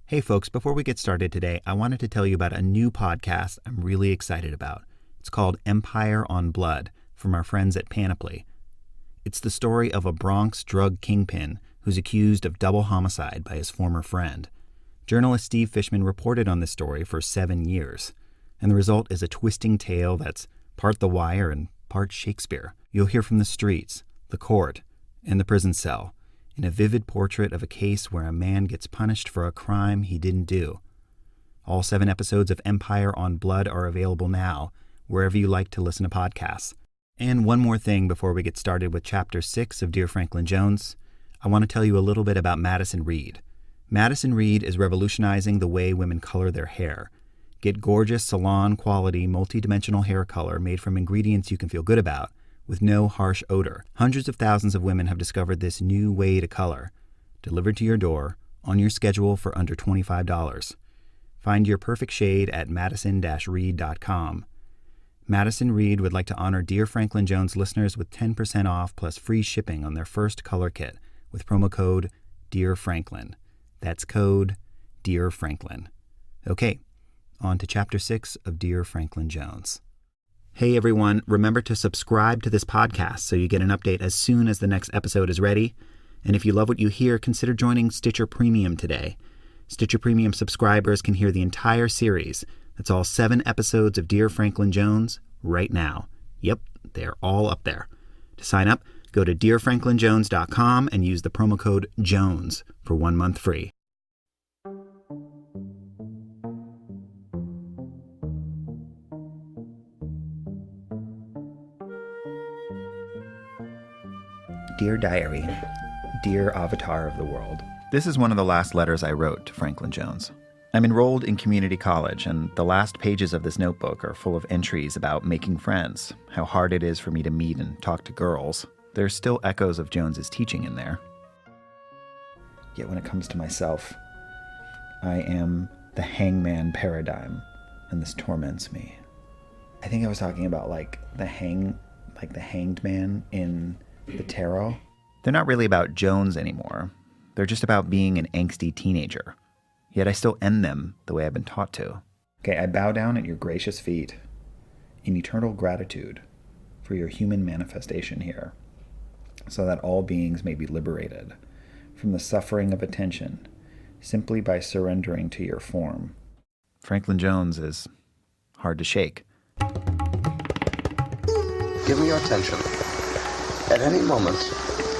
Hey folks, before we get started today, I wanted to tell you about a new podcast I'm really excited about. It's called Empire on Blood, from our friends at Panoply. It's the story of a Bronx drug kingpin who's accused of double homicide by his former friend. Journalist Steve Fishman reported on this story for 7 years, and the result is a twisting tale that's part The Wire and part Shakespeare. You'll hear from the streets, the court, and the prison cell, in a vivid portrait of a case where a man gets punished for a crime he didn't do. All 7 episodes of Empire on Blood are available now, wherever you like to listen to podcasts. And one more thing before we get started with Chapter 6 of Dear Franklin Jones, I want to tell you a little bit about Madison Reed. Madison Reed is revolutionizing the way women color their hair. Get gorgeous, salon-quality, multi-dimensional hair color made from ingredients you can feel good about, with no harsh odor. Hundreds of thousands of women have discovered this new way to color, delivered to your door, on your schedule for under $25. Find your perfect shade at madison-reed.com. Madison Reed would like to honor Dear Franklin Jones listeners with 10% off plus free shipping on their first color kit with promo code Dear Franklin. That's code Dear Franklin. Okay, on to Chapter 6 of Dear Franklin Jones. Hey everyone, remember to subscribe to this podcast so you get an update as soon as the next episode is ready. And if you love what you hear, consider joining Stitcher Premium today. Stitcher Premium subscribers can hear the entire series. That's all 7 episodes of Dear Franklin Jones right now. Yep, they're all up there. To sign up, go to dearfranklinjones.com and use the promo code JONES for 1 month free. Dear Diary, dear avatar of the world. This is one of the last letters I wrote to Franklin Jones. I'm enrolled in community college, and the last pages of this notebook are full of entries about making friends, how hard it is for me to meet and talk to girls. There's still echoes of Jones's teaching in there. Yet when it comes to myself, I am the hangman paradigm, and this torments me. I think I was talking about the hanged man in the tarot. They're not really about Jones anymore. They're just about being an angsty teenager. Yet I still end them the way I've been taught to. Okay, I bow down at your gracious feet in eternal gratitude for your human manifestation here, so that all beings may be liberated from the suffering of attention simply by surrendering to your form. Franklin Jones is hard to shake. Give me your attention at any moment,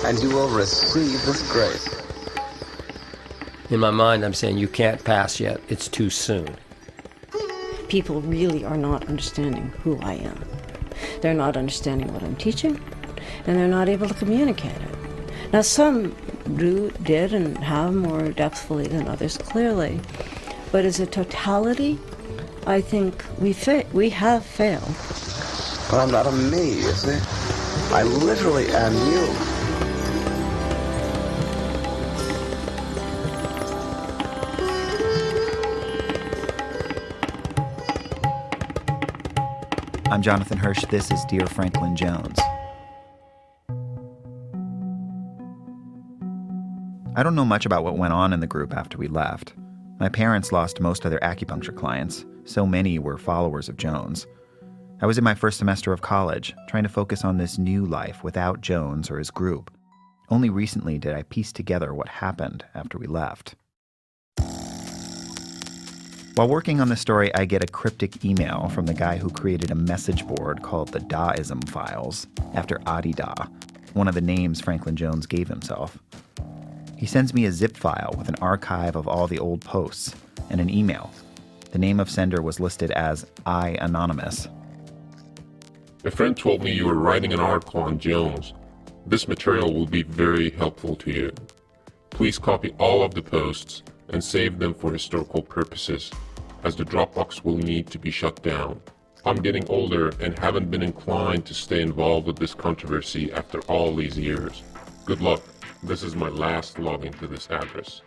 and you will receive this grace. In my mind, I'm saying you can't pass yet. It's too soon. People really are not understanding who I am. They're not understanding what I'm teaching, and they're not able to communicate it. Now, some did and have more depthfully than others, clearly. But as a totality, I think we have failed. But I'm not a me, you see? I literally am you. I'm Jonathan Hirsch. This is Dear Franklin Jones. I don't know much about what went on in the group after we left. My parents lost most of their acupuncture clients. So many were followers of Jones. I was in my first semester of college, trying to focus on this new life without Jones or his group. Only recently did I piece together what happened after we left. While working on the story, I get a cryptic email from the guy who created a message board called the ISM Files, after Adi Da, one of the names Franklin Jones gave himself. He sends me a zip file with an archive of all the old posts and an email. The name of sender was listed as I Anonymous. A friend told me you were writing an article on Jones. This material will be very helpful to you. Please copy all of the posts and save them for historical purposes, as the Dropbox will need to be shut down. I'm getting older and haven't been inclined to stay involved with this controversy after all these years. Good luck. This is my last login to this address.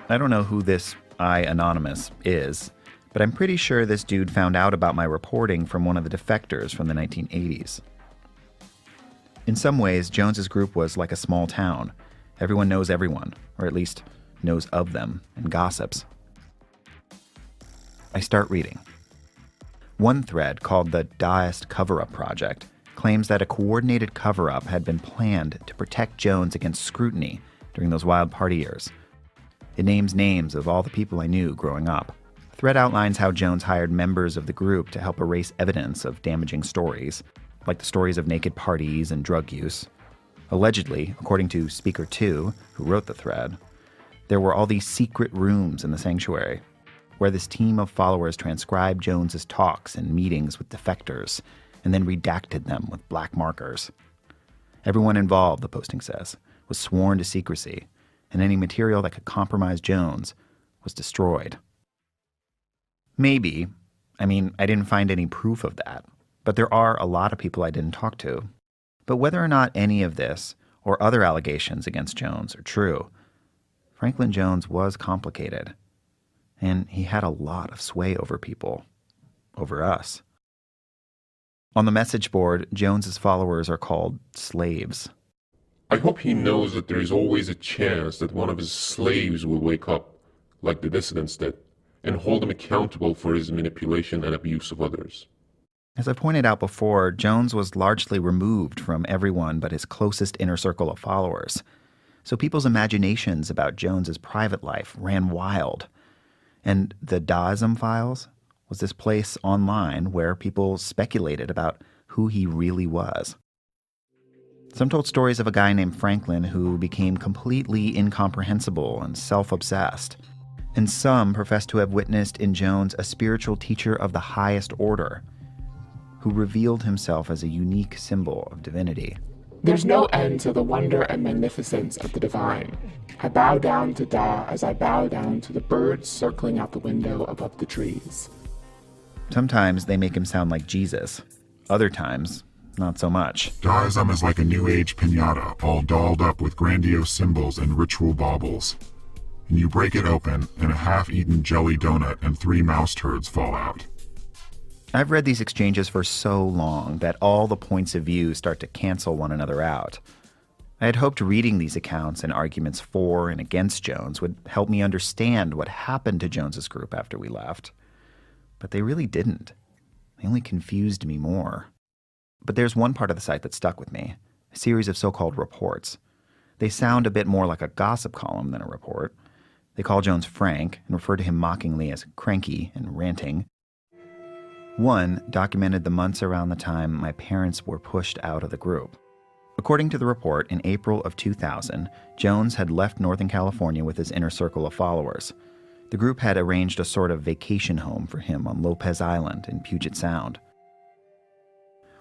I don't know who this I Anonymous is, but I'm pretty sure this dude found out about my reporting from one of the defectors from the 1980s. In some ways, Jones's group was like a small town. Everyone knows everyone, or at least knows of them and gossips. I start reading. One thread, called the Daist Cover-Up Project, claims that a coordinated cover-up had been planned to protect Jones against scrutiny during those wild party years. It names names of all the people I knew growing up. The thread outlines how Jones hired members of the group to help erase evidence of damaging stories, like the stories of naked parties and drug use. Allegedly, according to Speaker 2, who wrote the thread, there were all these secret rooms in the sanctuary, where this team of followers transcribed Jones's talks and meetings with defectors, and then redacted them with black markers. Everyone involved, the posting says, was sworn to secrecy, and any material that could compromise Jones was destroyed. Maybe. I didn't find any proof of that, but there are a lot of people I didn't talk to. But whether or not any of this, or other allegations against Jones, are true, Franklin Jones was complicated, and he had a lot of sway over people, over us. On the message board, Jones's followers are called slaves. I hope he knows that there is always a chance that one of his slaves will wake up, like the dissidents did, and hold him accountable for his manipulation and abuse of others. As I pointed out before, Jones was largely removed from everyone but his closest inner circle of followers. So people's imaginations about Jones's private life ran wild. And the ISM Files was this place online where people speculated about who he really was. Some told stories of a guy named Franklin who became completely incomprehensible and self-obsessed. And some professed to have witnessed in Jones a spiritual teacher of the highest order, who revealed himself as a unique symbol of divinity. There's no end to the wonder and magnificence of the divine. I bow down to Da as I bow down to the birds circling out the window above the trees. Sometimes they make him sound like Jesus. Other times, not so much. Daism is like a new age piñata, all dolled up with grandiose symbols and ritual baubles. And you break it open, and a half-eaten jelly donut and 3 mouse turds fall out. I've read these exchanges for so long that all the points of view start to cancel one another out. I had hoped reading these accounts and arguments for and against Jones would help me understand what happened to Jones's group after we left. But they really didn't. They only confused me more. But there's one part of the site that stuck with me, a series of so-called reports. They sound a bit more like a gossip column than a report. They call Jones Frank and refer to him mockingly as cranky and ranting. One documented the months around the time my parents were pushed out of the group. According to the report, in April of 2000, Jones had left Northern California with his inner circle of followers. The group had arranged a sort of vacation home for him on Lopez Island in Puget Sound.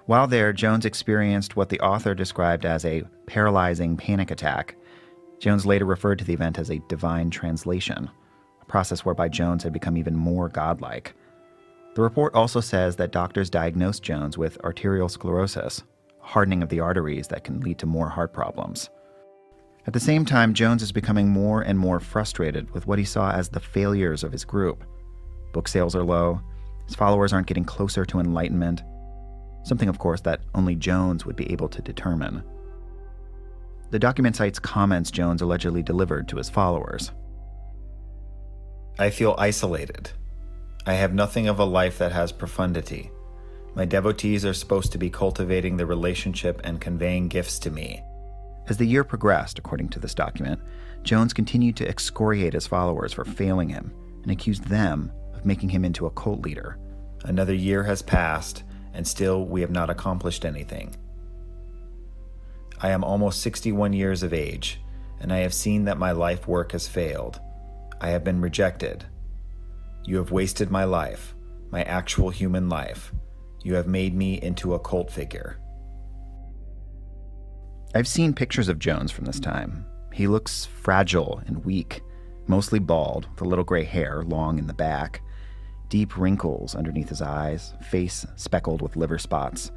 While there, Jones experienced what the author described as a paralyzing panic attack. Jones later referred to the event as a divine translation, a process whereby Jones had become even more godlike. The report also says that doctors diagnosed Jones with arterial sclerosis, hardening of the arteries that can lead to more heart problems. At the same time, Jones is becoming more and more frustrated with what he saw as the failures of his group. Book sales are low, his followers aren't getting closer to enlightenment, something, of course, that only Jones would be able to determine. The document cites comments Jones allegedly delivered to his followers. I feel isolated. I have nothing of a life that has profundity. My devotees are supposed to be cultivating the relationship and conveying gifts to me. As the year progressed, according to this document, Jones continued to excoriate his followers for failing him and accused them of making him into a cult leader. Another year has passed, and still we have not accomplished anything. I am almost 61 years of age, and I have seen that my life work has failed. I have been rejected. You have wasted my life, my actual human life. You have made me into a cult figure. I've seen pictures of Jones from this time. He looks fragile and weak, mostly bald, with a little gray hair long in the back, deep wrinkles underneath his eyes, face speckled with liver spots.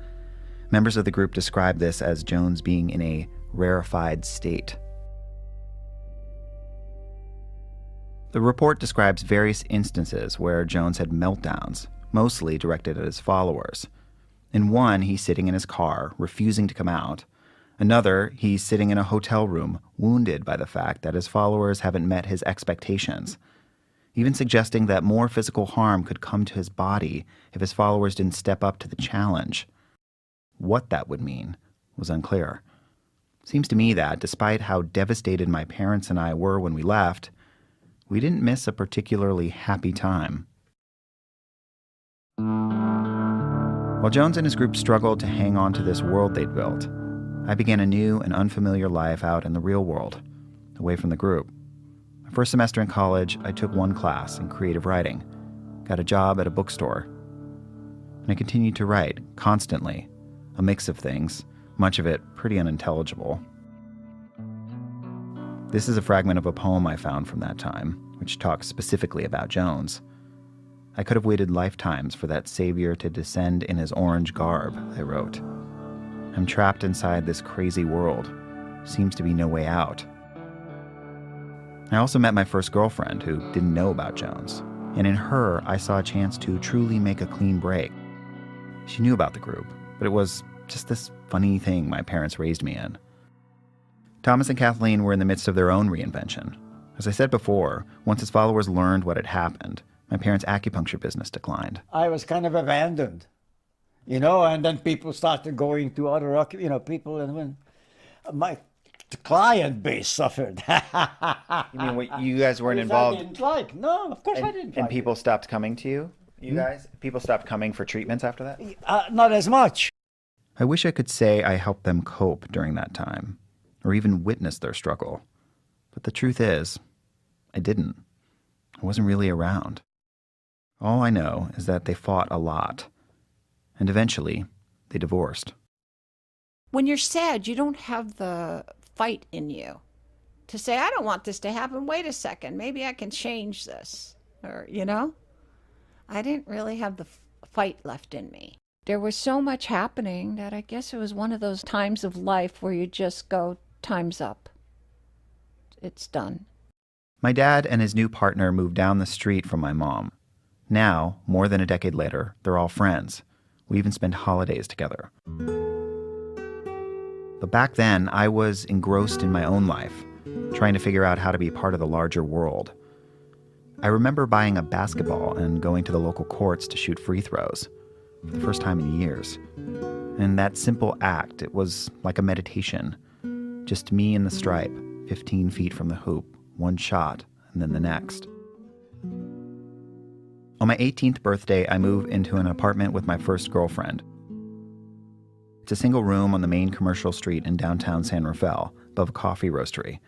Members of the group describe this as Jones being in a rarefied state. The report describes various instances where Jones had meltdowns, mostly directed at his followers. In one, he's sitting in his car, refusing to come out. Another, he's sitting in a hotel room, wounded by the fact that his followers haven't met his expectations, even suggesting that more physical harm could come to his body if his followers didn't step up to the challenge. What that would mean was unclear. Seems to me that, despite how devastated my parents and I were when we left, we didn't miss a particularly happy time. While Jones and his group struggled to hang on to this world they'd built, I began a new and unfamiliar life out in the real world, away from the group. My first semester in college, I took one class in creative writing, got a job at a bookstore, and I continued to write, constantly, a mix of things, much of it pretty unintelligible. This is a fragment of a poem I found from that time, which talks specifically about Jones. I could have waited lifetimes for that savior to descend in his orange garb, I wrote. I'm trapped inside this crazy world. Seems to be no way out. I also met my first girlfriend who didn't know about Jones, and in her I saw a chance to truly make a clean break. She knew about the group, but it was just this funny thing my parents raised me in. Thomas and Kathleen were in the midst of their own reinvention. As I said before, once his followers learned what had happened, my parents' acupuncture business declined. I was kind of abandoned, and then people started going to other, people, and when my client base suffered. You mean what, you guys weren't involved? I didn't like. No, of course I didn't. And people stopped coming to you? You guys? People stopped coming for treatments after that? Not as much. I wish I could say I helped them cope during that time, or even witness their struggle. But the truth is, I didn't. I wasn't really around. All I know is that they fought a lot, and eventually, they divorced. When you're sad, you don't have the fight in you to say, I don't want this to happen. Wait a second, maybe I can change this. Or, I didn't really have the fight left in me. There was so much happening that I guess it was one of those times of life where you just go, time's up. It's done. My dad and his new partner moved down the street from my mom. Now, more than a decade later, they're all friends. We even spend holidays together. But back then, I was engrossed in my own life, trying to figure out how to be part of the larger world. I remember buying a basketball and going to the local courts to shoot free throws for the first time in years. And that simple act, it was like a meditation. Just me and the stripe, 15 feet from the hoop, one shot, and then the next. On my 18th birthday, I moved into an apartment with my first girlfriend. It's a single room on the main commercial street in downtown San Rafael, above a coffee roastery.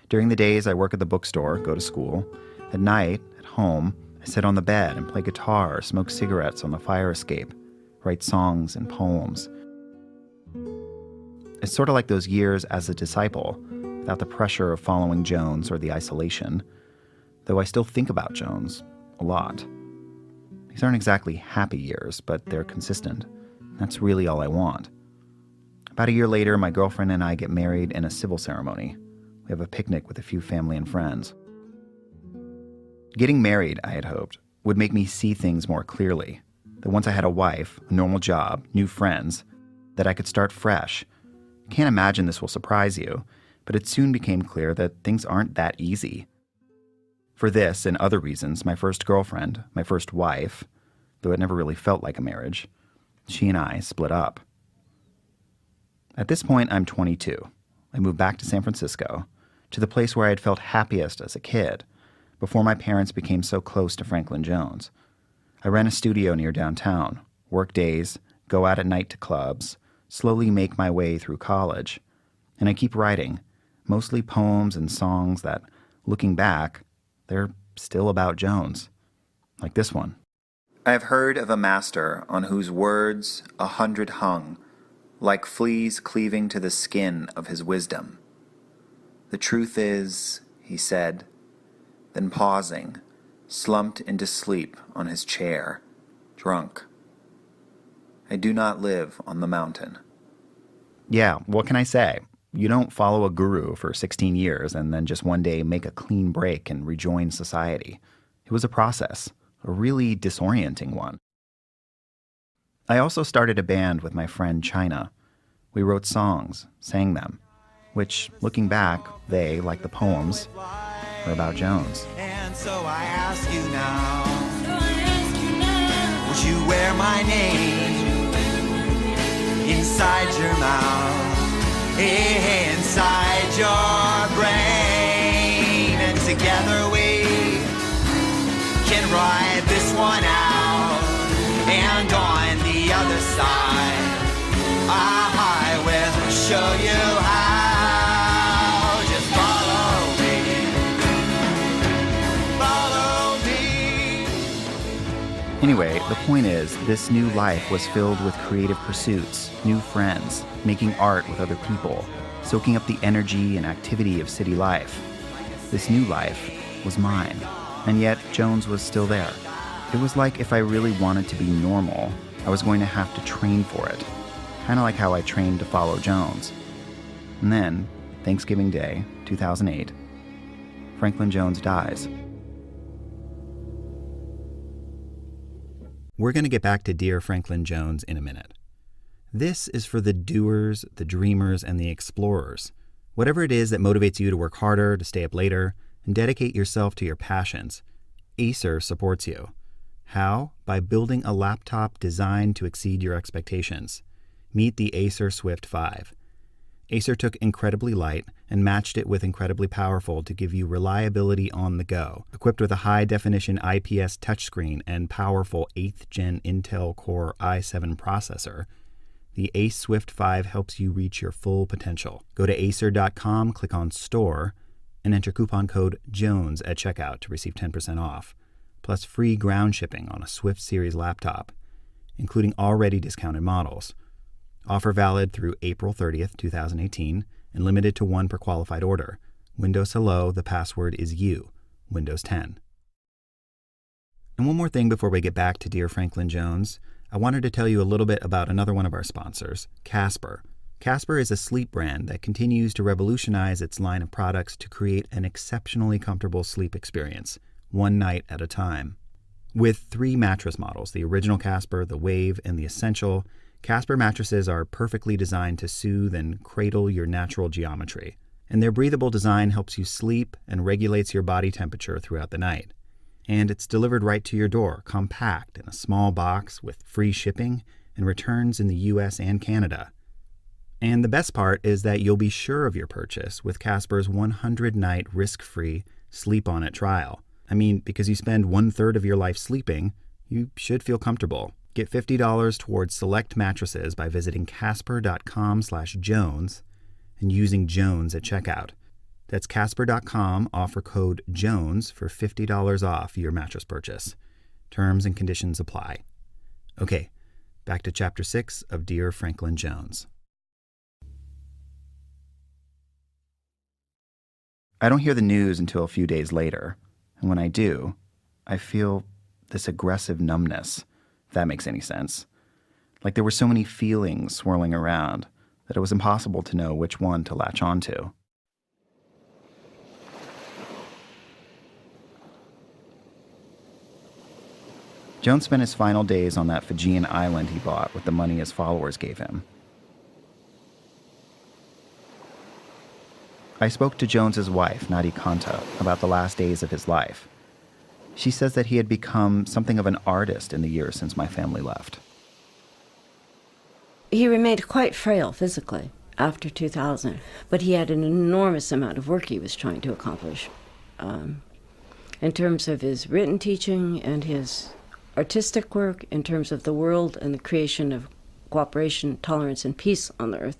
During the days, I work at the bookstore, go to school. At night, at home, I sit on the bed and play guitar, smoke cigarettes on the fire escape, write songs and poems. It's sort of like those years as a disciple, without the pressure of following Jones or the isolation, though I still think about Jones a lot. These aren't exactly happy years, but they're consistent. That's really all I want. About a year later, my girlfriend and I get married in a civil ceremony. We have a picnic with a few family and friends. Getting married, I had hoped, would make me see things more clearly. That once I had a wife, a normal job, new friends, that I could start fresh. Can't imagine this will surprise you, but it soon became clear that things aren't that easy. For this and other reasons, my first girlfriend, my first wife, though it never really felt like a marriage, she and I split up. At this point, I'm 22. I moved back to San Francisco, to the place where I had felt happiest as a kid, before my parents became so close to Franklin Jones. I ran a studio near downtown, work days, go out at night to clubs, slowly make my way through college. And I keep writing, mostly poems and songs that, looking back, they're still about Jones. Like this one. I have heard of a master on whose words 100 hung, like fleas cleaving to the skin of his wisdom. The truth is, he said, then pausing, slumped into sleep on his chair, drunk. I do not live on the mountain. Yeah, what can I say? You don't follow a guru for 16 years and then just one day make a clean break and rejoin society. It was a process, a really disorienting one. I also started a band with my friend China. We wrote songs, sang them, which, looking back, they, like the poems, are about Jones. And so I ask you now, would you wear my name inside your mouth, inside your brain, and together we can ride this one out, and on the other side I will show you how. Just follow me. Anyway, the point is, this new life was filled with creative pursuits, new friends, making art with other people, soaking up the energy and activity of city life. This new life was mine, and yet Jones was still there. It was like if I really wanted to be normal, I was going to have to train for it, kind of like how I trained to follow Jones. And then, Thanksgiving Day, 2008, Franklin Jones dies. We're going to get back to Dear Franklin Jones in a minute. This is for the doers, the dreamers, and the explorers. Whatever it is that motivates you to work harder, to stay up later, and dedicate yourself to your passions, Acer supports you. How? By building a laptop designed to exceed your expectations. Meet the Acer Swift 5. Acer took incredibly light and matched it with incredibly powerful to give you reliability on the go. Equipped with a high-definition IPS touchscreen and powerful 8th Gen Intel Core i7 processor, the Ace Swift 5 helps you reach your full potential. Go to acer.com, click on Store, and enter coupon code JONES at checkout to receive 10% off, plus free ground shipping on a Swift Series laptop, including already discounted models. Offer valid through April 30th, 2018, and limited to one per qualified order. Windows Hello, the password is you, Windows 10. And one more thing before we get back to Dear Franklin Jones, I wanted to tell you a little bit about another one of our sponsors, Casper. Casper is a sleep brand that continues to revolutionize its line of products to create an exceptionally comfortable sleep experience, one night at a time. With 3 mattress models, the original Casper, the Wave, and the Essential, Casper mattresses are perfectly designed to soothe and cradle your natural geometry, and their breathable design helps you sleep and regulates your body temperature throughout the night. And it's delivered right to your door, compact in a small box with free shipping and returns in the US and Canada. And the best part is that you'll be sure of your purchase with Casper's 100-night risk-free Sleep On It trial. I mean, because you spend 1/3 of your life sleeping, you should feel comfortable. Get $50 towards select mattresses by visiting casper.com/Jones and using Jones at checkout. That's casper.com, offer code JONES for $50 off your mattress purchase. Terms and conditions apply. Okay, back to Chapter 6 of Dear Franklin Jones. I don't hear the news until a few days later, and when I do, I feel this aggressive numbness, if that makes any sense. Like there were so many feelings swirling around that it was impossible to know which one to latch onto. Jones spent his final days on that Fijian island he bought with the money his followers gave him. I spoke to Jones's wife, Nadi Canto, about the last days of his life. She says that he had become something of an artist in the years since my family left. He remained quite frail physically after 2000, but he had an enormous amount of work he was trying to accomplish in terms of his written teaching and his artistic work, in terms of the world and the creation of cooperation, tolerance, and peace on the earth.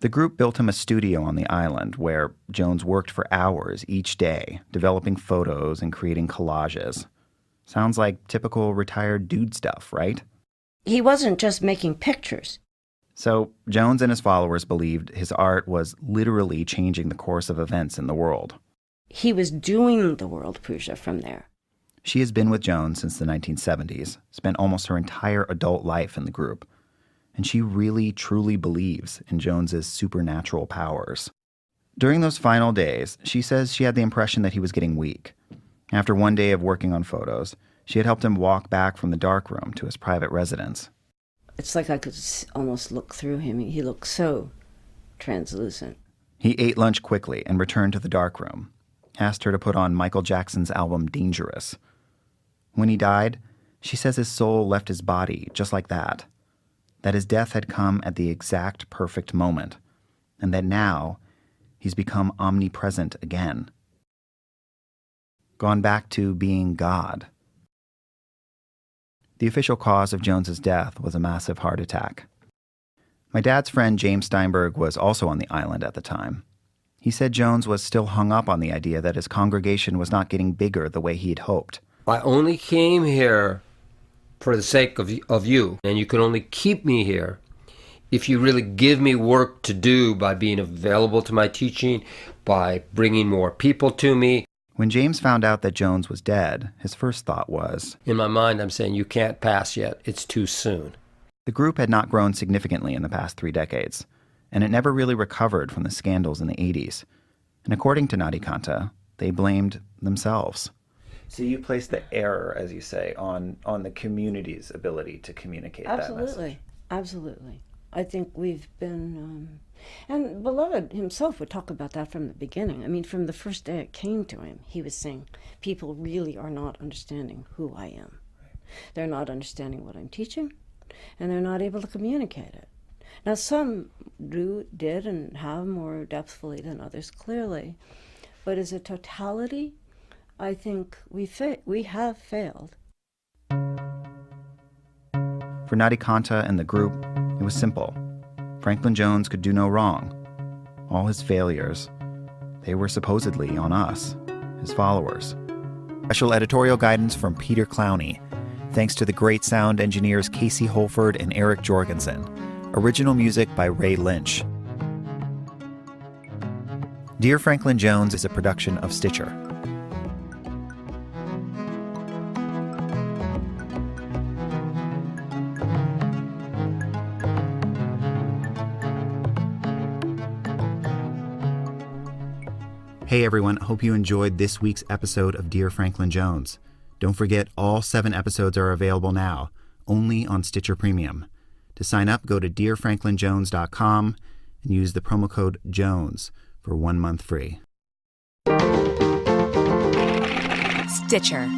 The group built him a studio on the island where Jones worked for hours each day, developing photos and creating collages. Sounds like typical retired dude stuff, right? He wasn't just making pictures. So Jones and his followers believed his art was literally changing the course of events in the world. He was doing the world, Pooja, from there. She has been with Jones since the 1970s, spent almost her entire adult life in the group, and she really, truly believes in Jones's supernatural powers. During those final days, she says she had the impression that he was getting weak. After one day of working on photos, she had helped him walk back from the darkroom to his private residence. It's like I could almost look through him. He looked so translucent. He ate lunch quickly and returned to the darkroom, asked her to put on Michael Jackson's album Dangerous. When he died, she says his soul left his body just like that his death had come at the exact perfect moment, and that now he's become omnipresent again. Gone back to being God. The official cause of Jones's death was a massive heart attack. My dad's friend James Steinberg was also on the island at the time. He said Jones was still hung up on the idea that his congregation was not getting bigger the way he'd hoped. I only came here for the sake of you, and you can only keep me here if you really give me work to do by being available to my teaching, by bringing more people to me. When James found out that Jones was dead, his first thought was, in my mind, I'm saying, you can't pass yet. It's too soon. The group had not grown significantly in the past 3 decades, and it never really recovered from the scandals in the 80s. And according to Nadi Canto, they blamed themselves. So you place the error, as you say, on the community's ability to communicate that message. Absolutely. I think we've been... and Beloved himself would talk about that from the beginning. I mean, from the first day it came to him, he was saying, people really are not understanding who I am. They're not understanding what I'm teaching, and they're not able to communicate it. Now, some did and have more depthfully than others, clearly. But as a totality, I think we have failed. For Nadi Canto and the group, it was simple. Franklin Jones could do no wrong. All his failures, they were supposedly on us, his followers. Special editorial guidance from Peter Clowney. Thanks to the great sound engineers Casey Holford and Eric Jorgensen. Original music by Ray Lynch. Dear Franklin Jones is a production of Stitcher. Hey everyone, hope you enjoyed this week's episode of Dear Franklin Jones. Don't forget, all 7 episodes are available now, only on Stitcher Premium. To sign up, go to dearfranklinjones.com and use the promo code JONES for 1 month free. Stitcher.